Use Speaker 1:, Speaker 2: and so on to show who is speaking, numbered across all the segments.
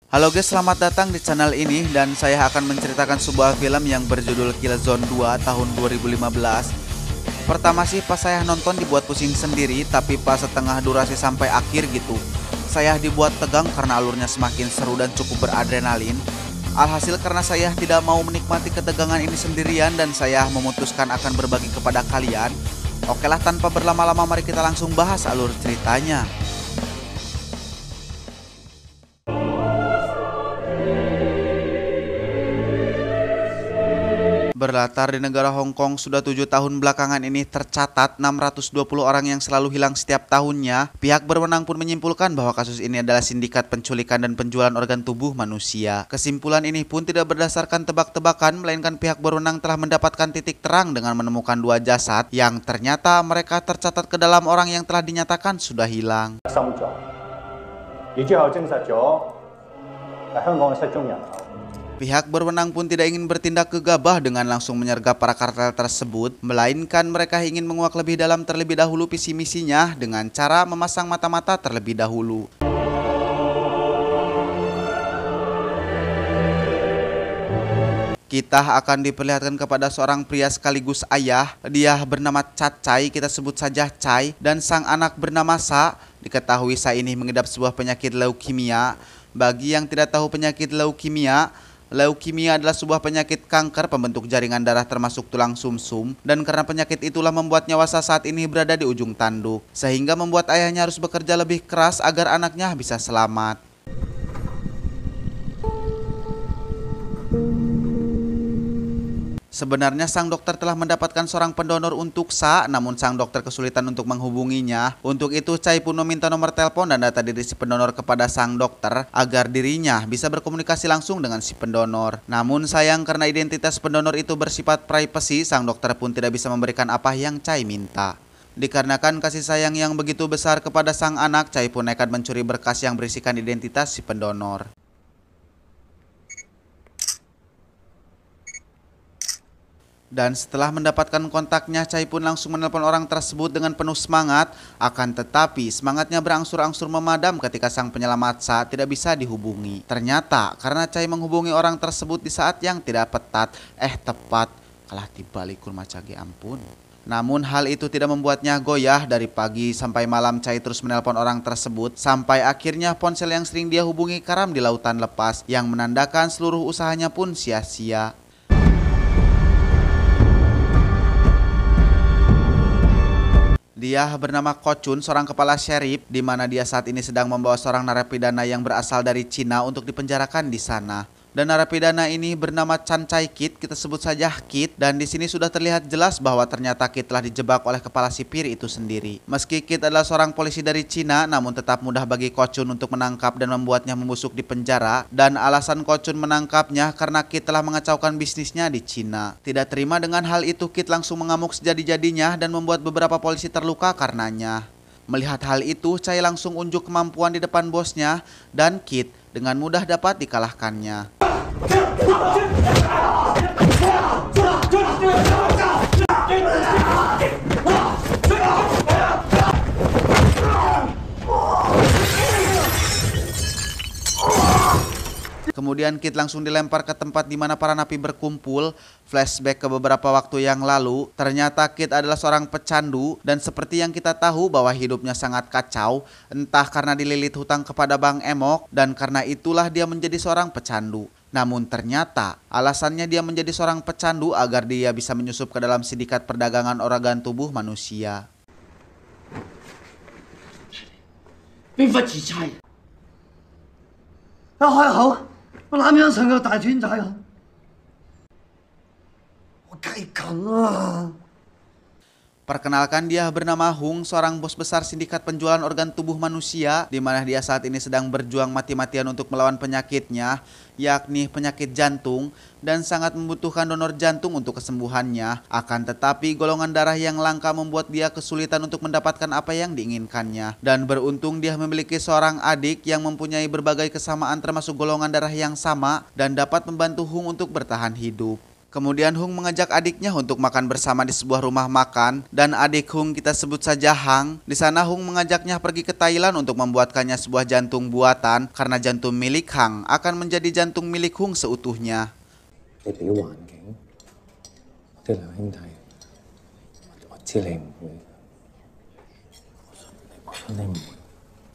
Speaker 1: Halo guys, selamat datang di channel ini dan saya akan menceritakan sebuah film yang berjudul Killzone 2 tahun 2015. Pertama sih pas saya nonton dibuat pusing sendiri, tapi pas setengah durasi sampai akhir gitu, saya dibuat tegang karena alurnya semakin seru dan cukup beradrenalin. Alhasil karena saya tidak mau menikmati ketegangan ini sendirian dan saya memutuskan akan berbagi kepada kalian. Oke lah, tanpa berlama-lama mari kita langsung bahas alur ceritanya. Berlatar di negara Hong Kong, sudah 7 tahun belakangan ini tercatat 620 orang yang selalu hilang setiap tahunnya. Pihak berwenang pun menyimpulkan bahwa kasus ini adalah sindikat penculikan dan penjualan organ tubuh manusia. Kesimpulan ini pun tidak berdasarkan tebak-tebakan, melainkan pihak berwenang telah mendapatkan titik terang dengan menemukan 2 jasad yang ternyata mereka tercatat ke dalam orang yang telah dinyatakan sudah hilang. Pihak berwenang pun tidak ingin bertindak gegabah dengan langsung menyergap para kartel tersebut, melainkan mereka ingin menguak lebih dalam terlebih dahulu visi misinya dengan cara memasang mata-mata terlebih dahulu. Kita akan diperlihatkan kepada seorang pria sekaligus ayah. Dia bernama Cacai, kita sebut saja Cai, dan sang anak bernama Sa. Diketahui Sa ini mengidap sebuah penyakit leukemia. Bagi yang tidak tahu penyakit leukemia adalah sebuah penyakit kanker pembentuk jaringan darah termasuk tulang sumsum, dan karena penyakit itulah membuat nyawa Sa saat ini berada di ujung tanduk, sehingga membuat ayahnya harus bekerja lebih keras agar anaknya bisa selamat. Sebenarnya sang dokter telah mendapatkan seorang pendonor untuk Sa, namun sang dokter kesulitan untuk menghubunginya. Untuk itu Cai pun meminta nomor telepon dan data diri si pendonor kepada sang dokter agar dirinya bisa berkomunikasi langsung dengan si pendonor. Namun sayang karena identitas pendonor itu bersifat privasi, sang dokter pun tidak bisa memberikan apa yang Cai minta. Dikarenakan kasih sayang yang begitu besar kepada sang anak, Cai pun nekat mencuri berkas yang berisikan identitas si pendonor. Dan setelah mendapatkan kontaknya, Cai pun langsung menelpon orang tersebut dengan penuh semangat. Akan tetapi semangatnya berangsur-angsur memadam ketika sang penyelamat Sa tidak bisa dihubungi. Ternyata karena Cai menghubungi orang tersebut di saat yang tidak tepat, kalah tibalik kurmacage ampun. Namun hal itu tidak membuatnya goyah. Dari pagi sampai malam Cai terus menelpon orang tersebut, sampai akhirnya ponsel yang sering dia hubungi karam di lautan lepas, yang menandakan seluruh usahanya pun sia-sia. Dia bernama Ko Chun, seorang kepala syarif, di mana dia saat ini sedang membawa seorang narapidana yang berasal dari Cina untuk dipenjarakan di sana. Dan narapidana ini bernama Chan Chai Kit, kita sebut saja Kit, dan di sini sudah terlihat jelas bahwa ternyata Kit telah dijebak oleh kepala sipir itu sendiri. Meski Kit adalah seorang polisi dari Cina, namun tetap mudah bagi Ko Chun untuk menangkap dan membuatnya membusuk di penjara. Dan alasan Ko Chun menangkapnya karena Kit telah mengacaukan bisnisnya di Cina. Tidak terima dengan hal itu, Kit langsung mengamuk sejadi-jadinya dan membuat beberapa polisi terluka karenanya. Melihat hal itu, Cai langsung unjuk kemampuan di depan bosnya, dan Kit dengan mudah dapat dikalahkannya. Kemudian Kit langsung dilempar ke tempat di mana para napi berkumpul. Flashback ke beberapa waktu yang lalu, ternyata Kit adalah seorang pecandu, dan seperti yang kita tahu bahwa hidupnya sangat kacau, entah karena dililit hutang kepada Bang Emok, dan karena itulah dia menjadi seorang pecandu. Namun ternyata alasannya dia menjadi seorang pecandu agar dia bisa menyusup ke dalam sindikat perdagangan organ tubuh manusia. Perkenalkan, dia bernama Hung, seorang bos besar sindikat penjualan organ tubuh manusia, di mana dia saat ini sedang berjuang mati-matian untuk melawan penyakitnya, yakni penyakit jantung, dan sangat membutuhkan donor jantung untuk kesembuhannya. Akan tetapi golongan darah yang langka membuat dia kesulitan untuk mendapatkan apa yang diinginkannya. Dan beruntung dia memiliki seorang adik yang mempunyai berbagai kesamaan termasuk golongan darah yang sama dan dapat membantu Hung untuk bertahan hidup. Kemudian Hung mengajak adiknya untuk makan bersama di sebuah rumah makan dan adik Hung kita sebut saja Hang. Di sana Hung mengajaknya pergi ke Thailand untuk membuatkannya sebuah jantung buatan karena jantung milik Hang akan menjadi jantung milik Hung seutuhnya.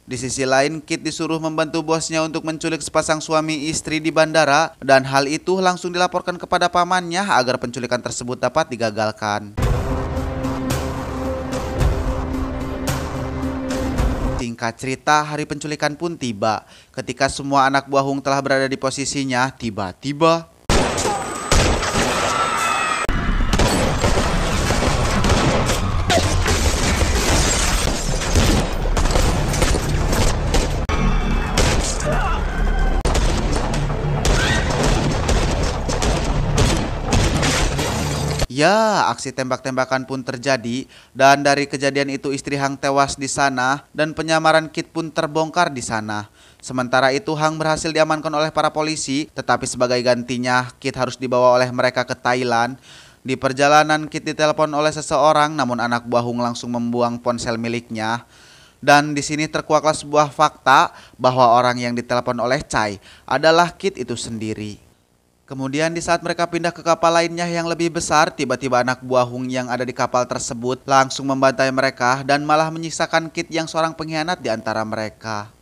Speaker 1: Di sisi lain, Kit disuruh membantu bosnya untuk menculik sepasang suami istri di bandara dan hal itu langsung dilaporkan kepada pamannya agar penculikan tersebut dapat digagalkan. Singkat cerita, hari penculikan pun tiba. Ketika semua anak buah Hung telah berada di posisinya, tiba-tiba ya, aksi tembak-tembakan pun terjadi dan dari kejadian itu istri Hang tewas di sana dan penyamaran Kit pun terbongkar di sana. Sementara itu Hang berhasil diamankan oleh para polisi, tetapi sebagai gantinya Kit harus dibawa oleh mereka ke Thailand. Di perjalanan Kit ditelepon oleh seseorang, namun anak buah Hung langsung membuang ponsel miliknya. Dan di sini terkuaklah sebuah fakta bahwa orang yang ditelepon oleh Chai adalah Kit itu sendiri. Kemudian di saat mereka pindah ke kapal lainnya yang lebih besar, tiba-tiba anak buah Hung yang ada di kapal tersebut langsung membantai mereka dan malah menyisakan Kit yang seorang pengkhianat di antara mereka.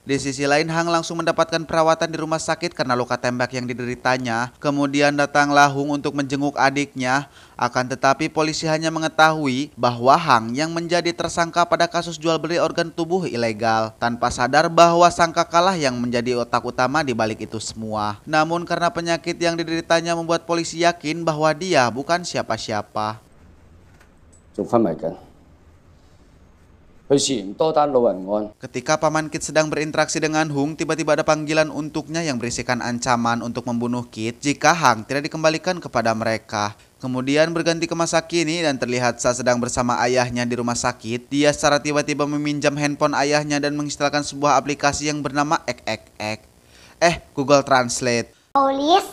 Speaker 1: Di sisi lain, Hang langsung mendapatkan perawatan di rumah sakit karena luka tembak yang dideritanya. Kemudian datanglah Hung untuk menjenguk adiknya. Akan tetapi polisi hanya mengetahui bahwa Hang yang menjadi tersangka pada kasus jual beli organ tubuh ilegal, tanpa sadar bahwa sangkakalah yang menjadi otak utama di balik itu semua. Namun karena penyakit yang dideritanya membuat polisi yakin bahwa dia bukan siapa-siapa. Ketika Paman Kit sedang berinteraksi dengan Hung, tiba-tiba ada panggilan untuknya yang berisikan ancaman untuk membunuh Kit jika Hang tidak dikembalikan kepada mereka. Kemudian berganti ke masa kini dan terlihat saat sedang bersama ayahnya di rumah sakit, dia secara tiba-tiba meminjam handphone ayahnya dan menginstalkan sebuah aplikasi yang bernama Google Translate.
Speaker 2: Polis,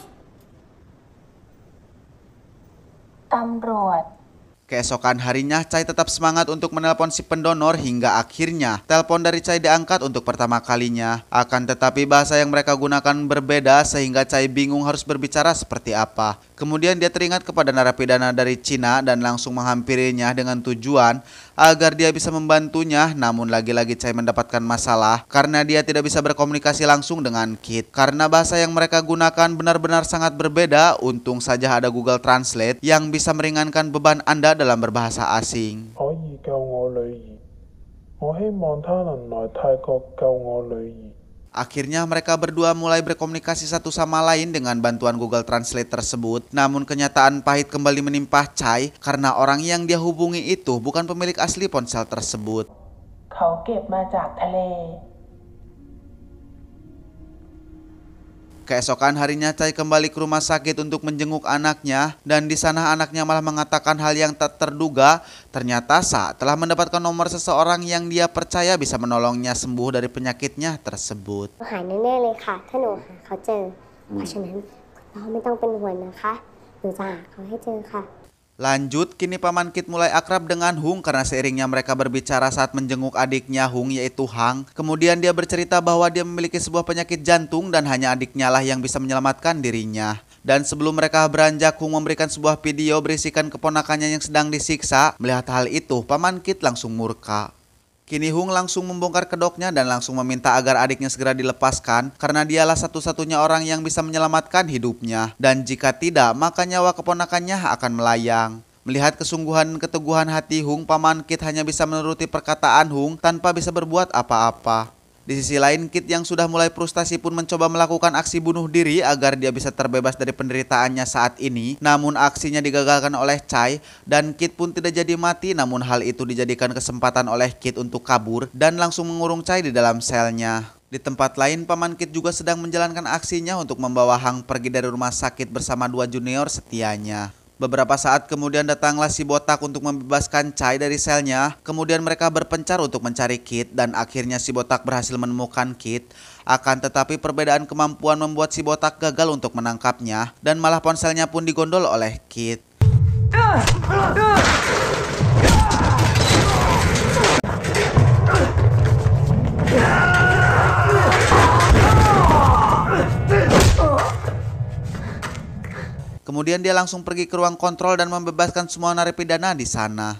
Speaker 2: ตำรวจ
Speaker 1: Keesokan harinya, Chai tetap semangat untuk menelpon si pendonor hingga akhirnya telepon dari Chai diangkat untuk pertama kalinya. Akan tetapi bahasa yang mereka gunakan berbeda sehingga Chai bingung harus berbicara seperti apa. Kemudian dia teringat kepada narapidana dari Cina dan langsung menghampirinya dengan tujuan agar dia bisa membantunya. Namun lagi-lagi Chai mendapatkan masalah karena dia tidak bisa berkomunikasi langsung dengan Kit. Karena bahasa yang mereka gunakan benar-benar sangat berbeda, untung saja ada Google Translate yang bisa meringankan beban Anda dalam berbahasa asing. Akhirnya mereka berdua mulai berkomunikasi satu sama lain dengan bantuan Google Translate tersebut. Namun kenyataan pahit kembali menimpa Chai karena orang yang dia hubungi itu bukan pemilik asli ponsel tersebut. Keesokan harinya Chai kembali ke rumah sakit untuk menjenguk anaknya dan di sana anaknya malah mengatakan hal yang tak terduga. Ternyata saat telah mendapatkan nomor seseorang yang dia percaya bisa menolongnya sembuh dari penyakitnya tersebut. Lanjut, kini Paman Kit mulai akrab dengan Hung karena seiringnya mereka berbicara saat menjenguk adiknya Hung yaitu Hang. Kemudian dia bercerita bahwa dia memiliki sebuah penyakit jantung dan hanya adiknya lah yang bisa menyelamatkan dirinya. Dan sebelum mereka beranjak, Hung memberikan sebuah video berisikan keponakannya yang sedang disiksa. Melihat hal itu, Paman Kit langsung murka. Kini Hung langsung membongkar kedoknya dan langsung meminta agar adiknya segera dilepaskan karena dialah satu-satunya orang yang bisa menyelamatkan hidupnya. Dan jika tidak, maka nyawa keponakannya akan melayang. Melihat kesungguhan dan keteguhan hati Hung, Paman Kit hanya bisa menuruti perkataan Hung tanpa bisa berbuat apa-apa. Di sisi lain, Kit yang sudah mulai frustasi pun mencoba melakukan aksi bunuh diri agar dia bisa terbebas dari penderitaannya saat ini. Namun aksinya digagalkan oleh Chai dan Kit pun tidak jadi mati, namun hal itu dijadikan kesempatan oleh Kit untuk kabur dan langsung mengurung Chai di dalam selnya. Di tempat lain, Paman Kit juga sedang menjalankan aksinya untuk membawa Hang pergi dari rumah sakit bersama dua junior setianya. Beberapa saat kemudian datanglah si botak untuk membebaskan Chai dari selnya. Kemudian mereka berpencar untuk mencari Kit dan akhirnya si botak berhasil menemukan Kit. Akan tetapi perbedaan kemampuan membuat si botak gagal untuk menangkapnya dan malah ponselnya pun digondol oleh Kit. Kemudian dia langsung pergi ke ruang kontrol dan membebaskan semua narapidana di sana.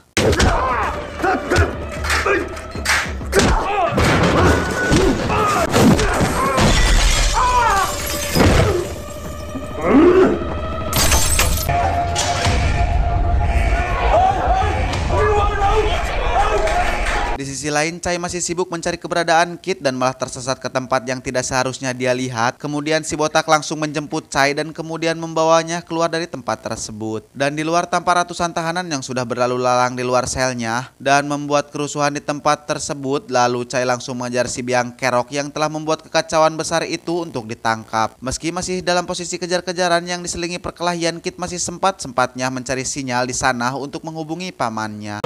Speaker 1: Di sisi lain, Chai masih sibuk mencari keberadaan Kit dan malah tersesat ke tempat yang tidak seharusnya dia lihat. Kemudian si botak langsung menjemput Chai dan kemudian membawanya keluar dari tempat tersebut. Dan di luar tampak ratusan tahanan yang sudah berlalu lalang di luar selnya dan membuat kerusuhan di tempat tersebut. Lalu Chai langsung mengejar si biang kerok yang telah membuat kekacauan besar itu untuk ditangkap. Meski masih dalam posisi kejar-kejaran yang diselingi perkelahian, Kit masih sempat-sempatnya mencari sinyal di sana untuk menghubungi pamannya.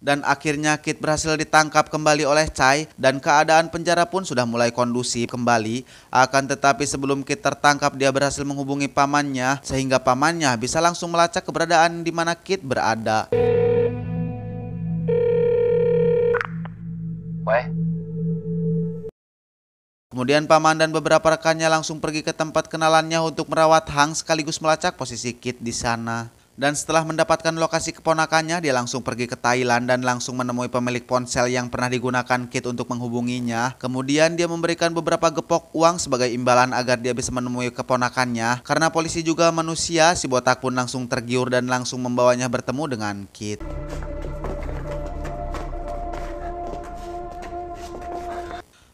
Speaker 1: Dan akhirnya Kit berhasil ditangkap kembali oleh Chai dan keadaan penjara pun sudah mulai kondusif kembali. Akan tetapi sebelum Kit tertangkap, dia berhasil menghubungi pamannya sehingga pamannya bisa langsung melacak keberadaan di mana Kit berada. Kemudian paman dan beberapa rekannya langsung pergi ke tempat kenalannya untuk merawat Hang sekaligus melacak posisi Kit di sana. Dan setelah mendapatkan lokasi keponakannya, dia langsung pergi ke Thailand dan langsung menemui pemilik ponsel yang pernah digunakan Kit untuk menghubunginya. Kemudian dia memberikan beberapa gepok uang sebagai imbalan agar dia bisa menemui keponakannya. Karena polisi juga manusia, si botak pun langsung tergiur dan langsung membawanya bertemu dengan Kit.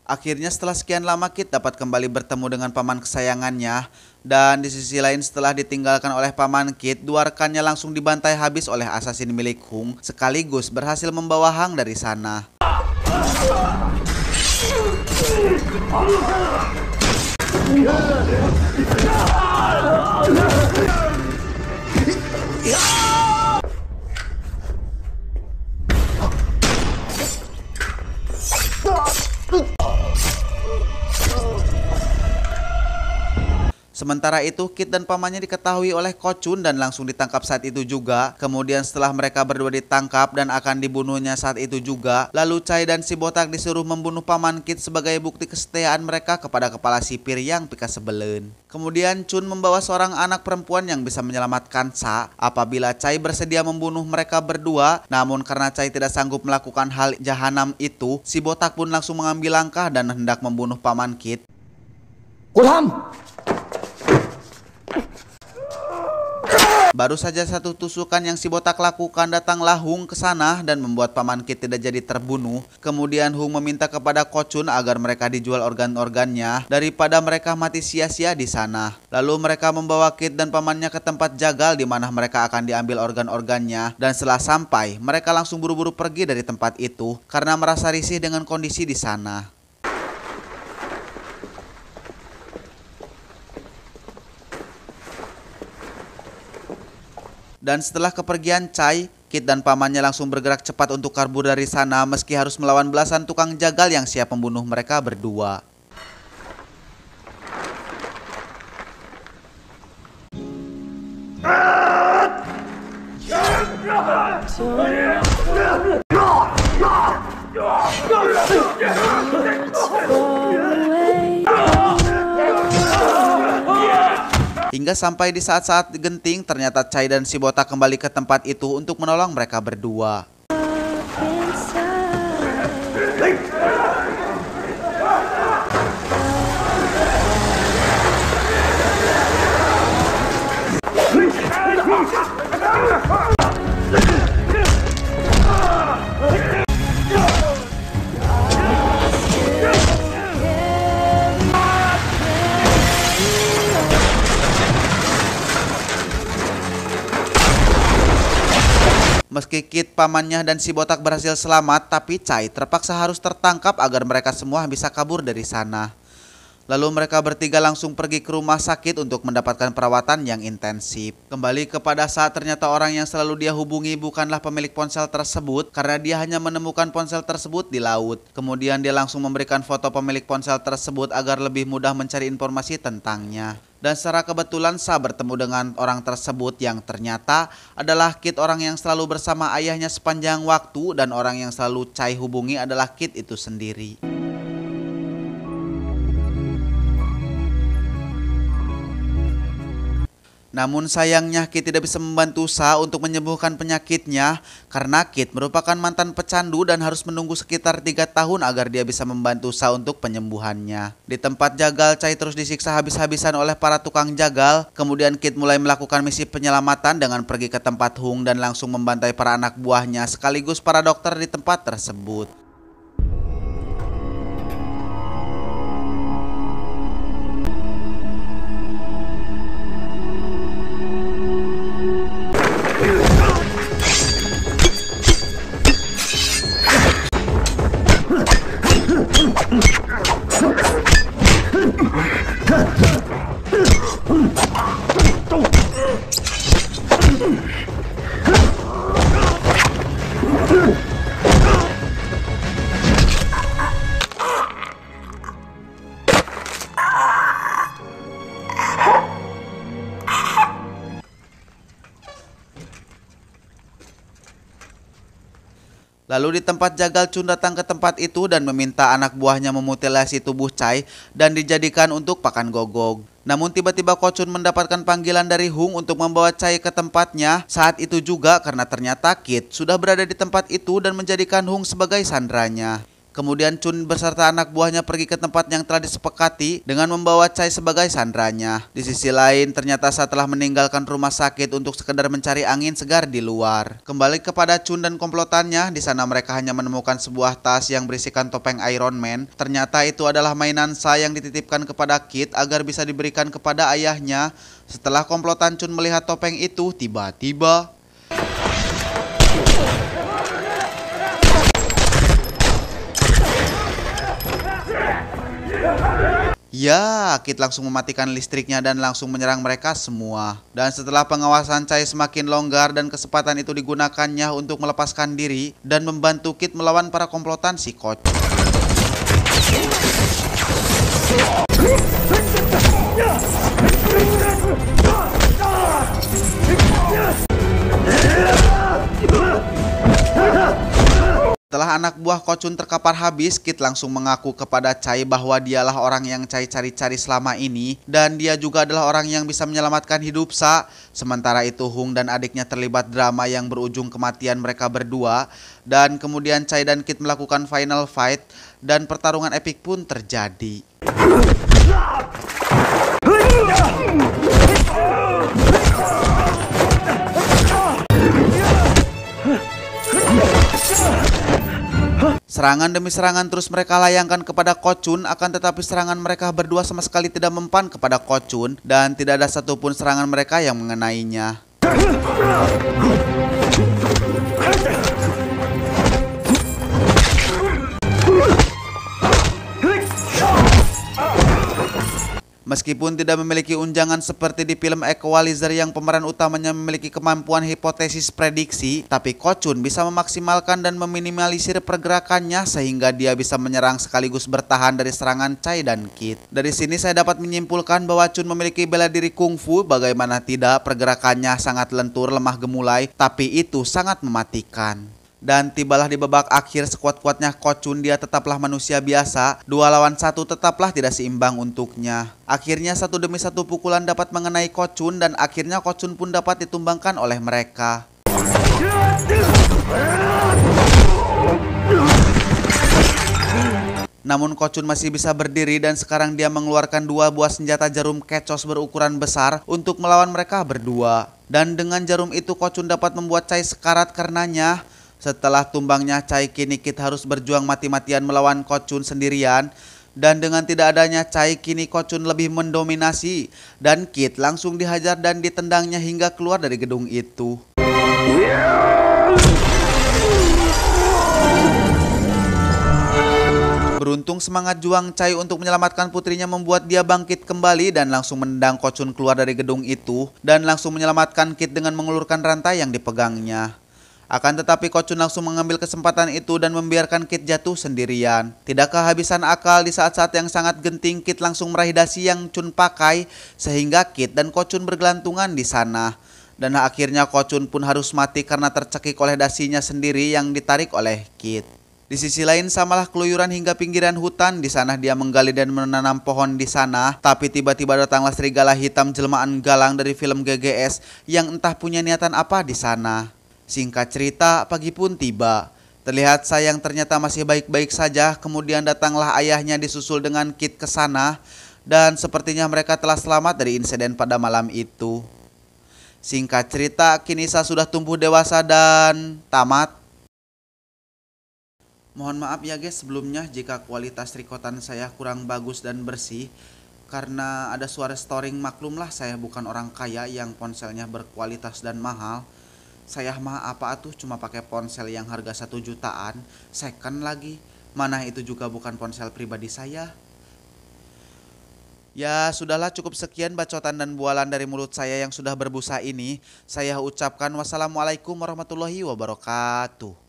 Speaker 1: Akhirnya setelah sekian lama Kit dapat kembali bertemu dengan paman kesayangannya. Dan di sisi lain setelah ditinggalkan oleh paman Kit, dua rekannya langsung dibantai habis oleh asasin milik Hung, sekaligus berhasil membawa Hang dari sana. Sementara itu, Kit dan pamannya diketahui oleh Kochun dan langsung ditangkap saat itu juga. Kemudian setelah mereka berdua ditangkap dan akan dibunuhnya saat itu juga, lalu Chai dan si botak disuruh membunuh paman Kit sebagai bukti kesetiaan mereka kepada kepala sipir yang pika sebelen. Kemudian Chun membawa seorang anak perempuan yang bisa menyelamatkan Sa apabila Chai bersedia membunuh mereka berdua. Namun karena Chai tidak sanggup melakukan hal jahanam itu, si botak pun langsung mengambil langkah dan hendak membunuh paman Kit. Baru saja satu tusukan yang si botak lakukan, datanglah Hung ke sana dan membuat paman Kit tidak jadi terbunuh. Kemudian Hung meminta kepada Kochun agar mereka dijual organ-organnya daripada mereka mati sia-sia di sana. Lalu mereka membawa Kit dan pamannya ke tempat jagal di mana mereka akan diambil organ-organnya. Dan setelah sampai, mereka langsung buru-buru pergi dari tempat itu karena merasa risih dengan kondisi di sana. Dan setelah kepergian Chai, Kit dan pamannya langsung bergerak cepat untuk kabur dari sana meski harus melawan belasan tukang jagal yang siap membunuh mereka berdua. Hingga sampai di saat-saat genting, ternyata Chai dan si botak kembali ke tempat itu untuk menolong mereka berdua. Meski Kit, pamannya, dan si botak berhasil selamat, tapi Chai terpaksa harus tertangkap agar mereka semua bisa kabur dari sana. Lalu mereka bertiga langsung pergi ke rumah sakit untuk mendapatkan perawatan yang intensif. Kembali kepada saat ternyata orang yang selalu dia hubungi bukanlah pemilik ponsel tersebut karena dia hanya menemukan ponsel tersebut di laut. Kemudian dia langsung memberikan foto pemilik ponsel tersebut agar lebih mudah mencari informasi tentangnya. Dan secara kebetulan Sa bertemu dengan orang tersebut yang ternyata adalah Kit, orang yang selalu bersama ayahnya sepanjang waktu, dan orang yang selalu Chai hubungi adalah Kit itu sendiri. Namun sayangnya Kit tidak bisa membantu Sa untuk menyembuhkan penyakitnya karena Kit merupakan mantan pecandu dan harus menunggu sekitar 3 tahun agar dia bisa membantu Sa untuk penyembuhannya. Di tempat jagal, Chai terus disiksa habis-habisan oleh para tukang jagal. Kemudian Kit mulai melakukan misi penyelamatan dengan pergi ke tempat Hung dan langsung membantai para anak buahnya sekaligus para dokter di tempat tersebut. Lalu di tempat jagal, Chun datang ke tempat itu dan meminta anak buahnya memutilasi tubuh Chai dan dijadikan untuk pakan gogog. Namun tiba-tiba Ko Chun mendapatkan panggilan dari Hung untuk membawa Chai ke tempatnya saat itu juga karena ternyata Kit sudah berada di tempat itu dan menjadikan Hung sebagai sandranya. Kemudian Chun beserta anak buahnya pergi ke tempat yang telah disepakati dengan membawa Chai sebagai sandranya. Di sisi lain, ternyata setelah meninggalkan rumah sakit untuk sekedar mencari angin segar di luar. Kembali kepada Chun dan komplotannya, di sana mereka hanya menemukan sebuah tas yang berisikan topeng Iron Man. Ternyata itu adalah mainan Sa yang dititipkan kepada Kit agar bisa diberikan kepada ayahnya. Setelah komplotan Chun melihat topeng itu, tiba-tiba ya, Kit langsung mematikan listriknya dan langsung menyerang mereka semua. Dan setelah pengawasan Chai semakin longgar dan kesempatan itu digunakannya untuk melepaskan diri dan membantu Kit melawan para komplotan si Ko Chun. Setelah anak buah Ko Chun terkapar habis, Kit langsung mengaku kepada Chai bahwa dialah orang yang Chai cari-cari selama ini dan dia juga adalah orang yang bisa menyelamatkan hidup Sa. Sementara itu Hung dan adiknya terlibat drama yang berujung kematian mereka berdua dan kemudian Chai dan Kit melakukan final fight dan pertarungan epik pun terjadi. Serangan demi serangan terus mereka layangkan kepada Ko Chun, akan tetapi serangan mereka berdua sama sekali tidak mempan kepada Ko Chun dan tidak ada satupun serangan mereka yang mengenainya. Meskipun tidak memiliki unjangan seperti di film Equalizer yang pemeran utamanya memiliki kemampuan hipotesis prediksi, tapi Ko Chun bisa memaksimalkan dan meminimalisir pergerakannya sehingga dia bisa menyerang sekaligus bertahan dari serangan Chai dan Kit. Dari sini saya dapat menyimpulkan bahwa Chun memiliki bela diri kungfu, bagaimana tidak pergerakannya sangat lentur, lemah gemulai, tapi itu sangat mematikan. Dan tibalah di babak akhir, sekuat-kuatnya Ko Chun dia tetaplah manusia biasa, 2 lawan 1 tetaplah tidak seimbang untuknya. Akhirnya satu demi satu pukulan dapat mengenai Ko Chun dan akhirnya Ko Chun pun dapat ditumbangkan oleh mereka. Namun Ko Chun masih bisa berdiri dan sekarang dia mengeluarkan 2 buah senjata jarum kecos berukuran besar untuk melawan mereka berdua. Dan dengan jarum itu Ko Chun dapat membuat Chai sekarat karenanya. Setelah tumbangnya Chai, kini Kit harus berjuang mati-matian melawan Ko Chun sendirian. Dan dengan tidak adanya Chai, kini Ko Chun lebih mendominasi. Dan Kit langsung dihajar dan ditendangnya hingga keluar dari gedung itu. Beruntung semangat juang Chai untuk menyelamatkan putrinya membuat dia bangkit kembali dan langsung menendang Ko Chun keluar dari gedung itu dan langsung menyelamatkan Kit dengan mengulurkan rantai yang dipegangnya. Akan tetapi Ko Chun langsung mengambil kesempatan itu dan membiarkan Kit jatuh sendirian. Tidak kehabisan akal, di saat-saat yang sangat genting Kit langsung meraih dasi yang Chun pakai sehingga Kit dan Ko Chun bergelantungan di sana. Dan akhirnya Ko Chun pun harus mati karena tercekik oleh dasinya sendiri yang ditarik oleh Kit. Di sisi lain Samalah keluyuran hingga pinggiran hutan. Di sana dia menggali dan menanam pohon di sana. Tapi tiba-tiba datanglah serigala hitam jelmaan Galang dari film GGS yang entah punya niatan apa di sana. Singkat cerita, pagi pun tiba. Terlihat Sayang ternyata masih baik-baik saja. Kemudian datanglah ayahnya disusul dengan Kit ke sana. Dan sepertinya mereka telah selamat dari insiden pada malam itu. Singkat cerita, kini Sa sudah tumbuh dewasa dan tamat. Mohon maaf ya guys sebelumnya jika kualitas rekotan saya kurang bagus dan bersih. Karena ada suara storing, maklumlah saya bukan orang kaya yang ponselnya berkualitas dan mahal. Saya mah apa atuh cuma pakai ponsel yang harga 1 jutaan, second lagi. Mana itu juga bukan ponsel pribadi saya. Ya sudahlah, cukup sekian bacotan dan bualan dari mulut saya yang sudah berbusa ini. Saya ucapkan wassalamualaikum warahmatullahi wabarakatuh.